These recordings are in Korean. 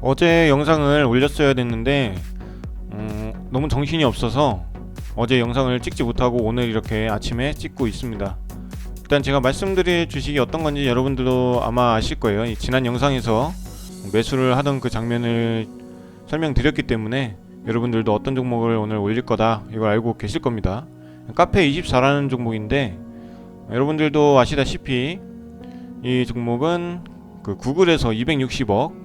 어제 영상을 올렸어야 됐는데 너무 정신이 없어서 어제 영상을 찍지 못하고 오늘 이렇게 아침에 찍고 있습니다. 일단 제가 말씀드릴 주식이 어떤 건지 여러분들도 아마 아실 거예요. 이 지난 영상에서 매수를 하던 그 장면을 설명드렸기 때문에 여러분들도 어떤 종목을 오늘 올릴 거다 이걸 알고 계실 겁니다. 카페24라는 종목인데 여러분들도 아시다시피 이 종목은 그 구글에서 260억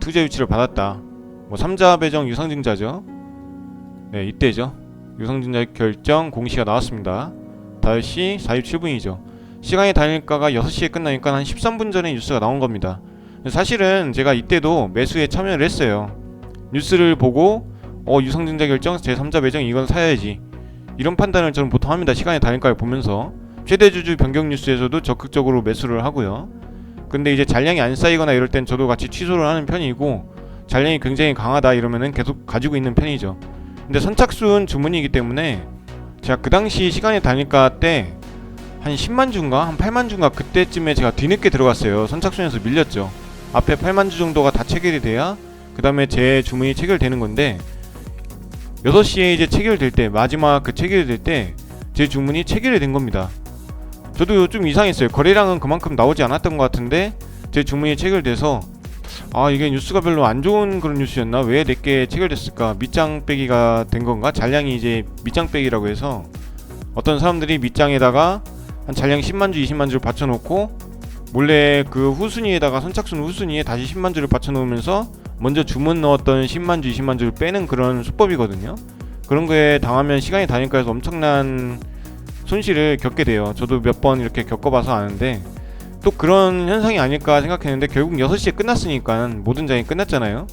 투자 유치를 받았다. 뭐 3자 배정 유상증자죠. 네, 이때죠. 유상증자 결정 공시가 나왔습니다. 5시 47분이죠. 시간이 단일가가 6시에 끝나니까 한 13분 전에 뉴스가 나온 겁니다. 사실은 제가 이때도 매수에 참여를 했어요. 뉴스를 보고 유상증자 결정 제3자 배정 이건 사야지, 이런 판단을 저는 보통 합니다. 시간의 단일가를 보면서 최대주주 변경 뉴스에서도 적극적으로 매수를 하고요. 근데 이제 잔량이 안 쌓이거나 이럴 땐 저도 같이 취소를 하는 편이고, 잔량이 굉장히 강하다 이러면은 계속 가지고 있는 편이죠. 근데 선착순 주문이기 때문에 제가 그 당시 시간의 단일가 때 한 10만 주인가 한 8만 주인가 그때쯤에 제가 뒤늦게 들어갔어요. 선착순에서 밀렸죠. 앞에 8만 주 정도가 다 체결이 돼야 그 다음에 제 주문이 체결되는 건데, 6시에 이제 체결될 때, 마지막 그 체결이 될 때 제 주문이 체결이 된 겁니다. 저도 좀 이상했어요. 거래량은 그만큼 나오지 않았던 것 같은데 제 주문이 체결돼서 이게 뉴스가 별로 안 좋은 그런 뉴스였나? 왜 내게 체결됐을까? 밑장 빼기가 된 건가? 잔량이 이제 밑장 빼기라고 해서 어떤 사람들이 밑장에다가 한 잔량 10만 주, 20만 주를 받쳐놓고 몰래 그 후순위에다가 선착순 후순위에 다시 10만 주를 받쳐놓으면서 먼저 주문 넣었던 10만 주, 20만 주를 빼는 그런 수법이거든요. 그런 거에 당하면 시간이 다니까해서 엄청난 손실을 겪게 돼요. 저도 몇 번 이렇게 겪어봐서 아는데, 또 그런 현상이 아닐까 생각했는데 결국 6시에 끝났으니까 모든 장이 끝났잖아요.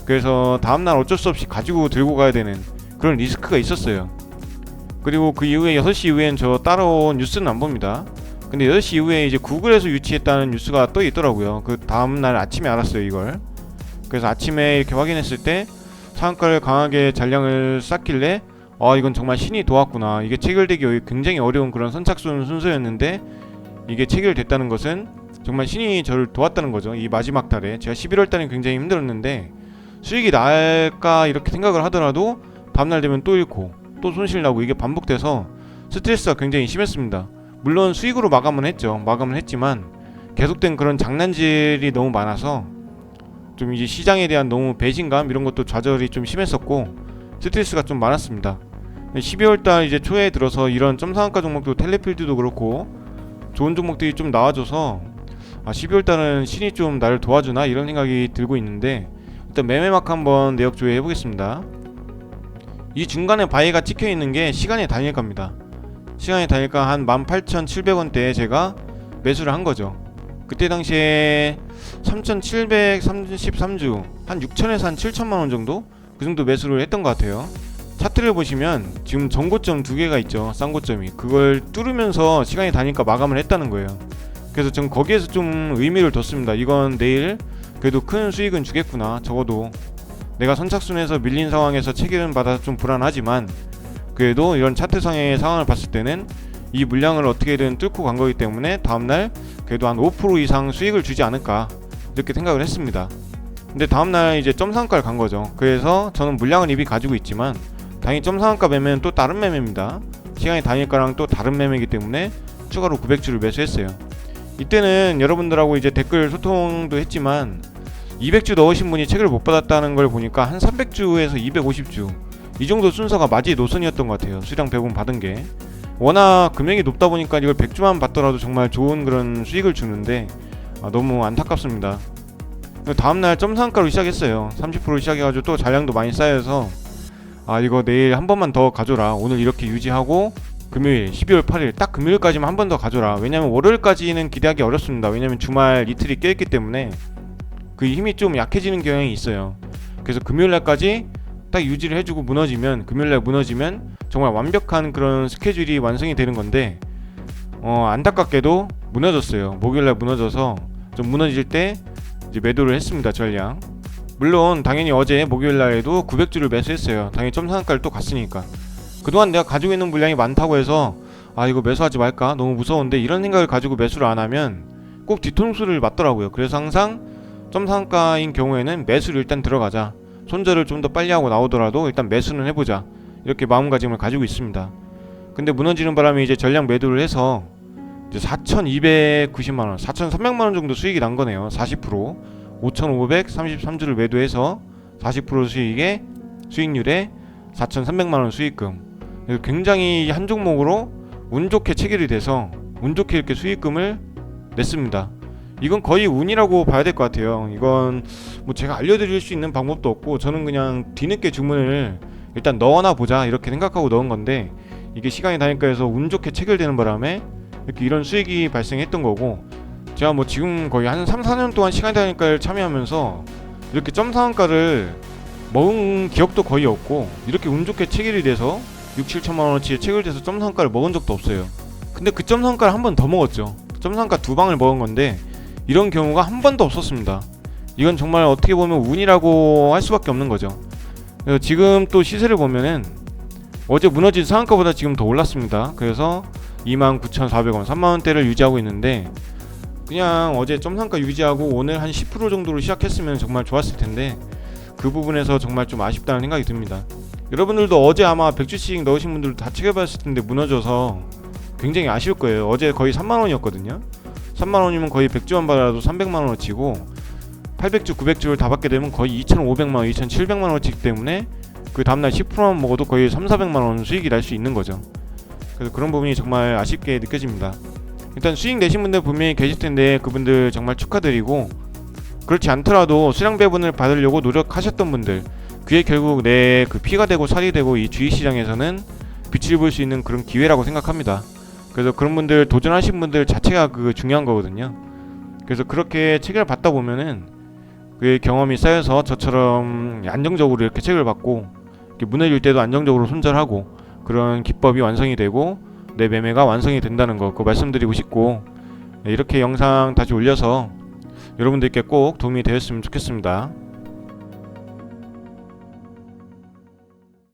그래서 다음날 어쩔 수 없이 가지고 들고 가야 되는 그런 리스크가 있었어요. 그리고 그 이후에 6시 이후엔 저 따라온 뉴스는 안 봅니다. 근데 8시 이후에 이제 구글에서 유치했다는 뉴스가 떠 있더라고요. 그 다음날 아침에 알았어요, 이걸. 그래서 아침에 이렇게 확인했을 때 상한가를 강하게 잔량을 쌓길래 이건 정말 신이 도왔구나. 이게 체결되기 굉장히 어려운 그런 선착순 순서였는데 이게 체결됐다는 것은 정말 신이 저를 도왔다는 거죠. 이 마지막 달에 제가 11월 달에 굉장히 힘들었는데 수익이 날까 이렇게 생각을 하더라도 다음날 되면 또 잃고 또 손실 나고, 이게 반복돼서 스트레스가 굉장히 심했습니다. 물론 수익으로 마감은 했지만 계속된 그런 장난질이 너무 많아서 좀 이제 시장에 대한 너무 배신감 이런 것도 좌절이 좀 심했었고 스트레스가 좀 많았습니다. 12월달 이제 초에 들어서 이런 점상한가 종목도 텔레필드도 그렇고 좋은 종목들이 좀 나와줘서 12월달은 신이 좀 나를 도와주나 이런 생각이 들고 있는데, 일단 매매막 한번 내역 조회 해보겠습니다. 이 중간에 바이가 찍혀있는 게 시간의 단일가입니다. 시간의 단일가 한 18,700원대에 제가 매수를 한 거죠. 그때 당시에 3,733주 한 6천에서 한 7천만원 정도? 그 정도 매수를 했던 것 같아요. 차트를 보시면 지금 전고점 두 개가 있죠. 쌍고점이. 그걸 뚫으면서 시간이 다니까 마감을 했다는 거예요. 그래서 전 거기에서 좀 의미를 뒀습니다. 이건 내일 그래도 큰 수익은 주겠구나. 적어도 내가 선착순에서 밀린 상황에서 체결은 받아서 좀 불안하지만 그래도 이런 차트상의 상황을 봤을 때는 이 물량을 어떻게든 뚫고 간 거기 때문에 다음날 그래도 한 5% 이상 수익을 주지 않을까 이렇게 생각을 했습니다. 근데 다음날 이제 점상가를 간 거죠. 그래서 저는 물량을 이미 가지고 있지만 당연히 점상한가 매매는 또 다른 매매입니다. 시간이 단일가랑 또 다른 매매이기 때문에 추가로 900주를 매수했어요. 이때는 여러분들하고 이제 댓글 소통도 했지만 200주 넣으신 분이 책을 못 받았다는 걸 보니까 한 300주에서 250주 이 정도 순서가 마지노선이었던 것 같아요. 수량 100원 받은 게 워낙 금액이 높다 보니까 이걸 100주만 받더라도 정말 좋은 그런 수익을 주는데 너무 안타깝습니다. 다음날 점상가로 시작했어요. 30% 시작해가지고 또 잔량도 많이 쌓여서 이거 내일 한 번만 더 가져라. 오늘 이렇게 유지하고 금요일 12월 8일 딱 금요일까지만 한 번 더 가져라. 왜냐면 월요일까지는 기대하기 어렵습니다. 왜냐면 주말 이틀이 껴있기 때문에 그 힘이 좀 약해지는 경향이 있어요. 그래서 금요일날까지 딱 유지를 해주고 금요일날 무너지면 정말 완벽한 그런 스케줄이 완성이 되는 건데 안타깝게도 무너졌어요. 목요일날 무너져서 좀 무너질 때 이제 매도를 했습니다. 전량. 물론 당연히 어제 목요일날에도 900주를 매수했어요. 당연히 점상한가를 또 갔으니까. 그동안 내가 가지고 있는 물량이 많다고 해서 이거 매수하지 말까? 너무 무서운데 이런 생각을 가지고 매수를 안 하면 꼭 뒤통수를 맞더라고요. 그래서 항상 점상가인 경우에는 매수를 일단 들어가자, 손절을 좀 더 빨리 하고 나오더라도 일단 매수는 해보자, 이렇게 마음가짐을 가지고 있습니다. 근데 무너지는 바람에 이제 전량 매도를 해서 이제 4,290만원, 4,300만원 정도 수익이 난 거네요. 40%, 5,533주를 매도해서 40% 수익률에 4,300만원 수익금. 굉장히 한 종목으로 운 좋게 체결이 돼서 운 좋게 이렇게 수익금을 냈습니다. 이건 거의 운이라고 봐야 될 것 같아요. 이건 뭐 제가 알려드릴 수 있는 방법도 없고, 저는 그냥 뒤늦게 주문을 일단 넣어놔 보자 이렇게 생각하고 넣은 건데, 이게 시간이 다니까 해서 운 좋게 체결되는 바람에 이렇게 이런 수익이 발생했던 거고, 제가 뭐 지금 거의 한 3, 4년 동안 시간이 다니까를 참여하면서 이렇게 점상한가를 먹은 기억도 거의 없고, 이렇게 운 좋게 체결이 돼서 6, 7천만원어치 체결돼서 점상한가를 먹은 적도 없어요. 근데 그 점상한가를 한 번 더 먹었죠. 점상한가 2방을 먹은 건데 이런 경우가 한 번도 없었습니다. 이건 정말 어떻게 보면 운이라고 할 수밖에 없는 거죠. 그래서 지금 또 시세를 보면은 어제 무너진 상한가보다 지금 더 올랐습니다. 그래서 29,400원, 3만원대를 유지하고 있는데, 그냥 어제 점상가 유지하고 오늘 한 10% 정도로 시작했으면 정말 좋았을 텐데, 그 부분에서 정말 좀 아쉽다는 생각이 듭니다. 여러분들도 어제 아마 100주씩 넣으신 분들도 다 체결받았을 텐데 무너져서 굉장히 아쉬울 거예요. 어제 거의 3만원이었거든요 3만원이면 거의 100주만 받아도 300만원어치고, 800주, 900주를 다 받게 되면 거의 2,500만원, 2,700만원어치이기 때문에 그 다음날 10%만 먹어도 거의 3,400만원 수익이 날 수 있는 거죠. 그래서 그런 부분이 정말 아쉽게 느껴집니다. 일단 수익 내신 분들 분명히 계실 텐데 그분들 정말 축하드리고, 그렇지 않더라도 수량 배분을 받으려고 노력하셨던 분들, 그게 결국 내 그 피가 되고 살이 되고 이 주식시장에서는 빛을 볼 수 있는 그런 기회라고 생각합니다. 그래서 그런 분들, 도전하신 분들 자체가 그 중요한 거거든요. 그래서 그렇게 체결을 받다 보면은 그 경험이 쌓여서 저처럼 안정적으로 이렇게 체결을 받고, 이렇게 무너질 때도 안정적으로 손절하고, 그런 기법이 완성이 되고 내 매매가 완성이 된다는 거, 그거 말씀드리고 싶고, 이렇게 영상 다시 올려서 여러분들께 꼭 도움이 되었으면 좋겠습니다.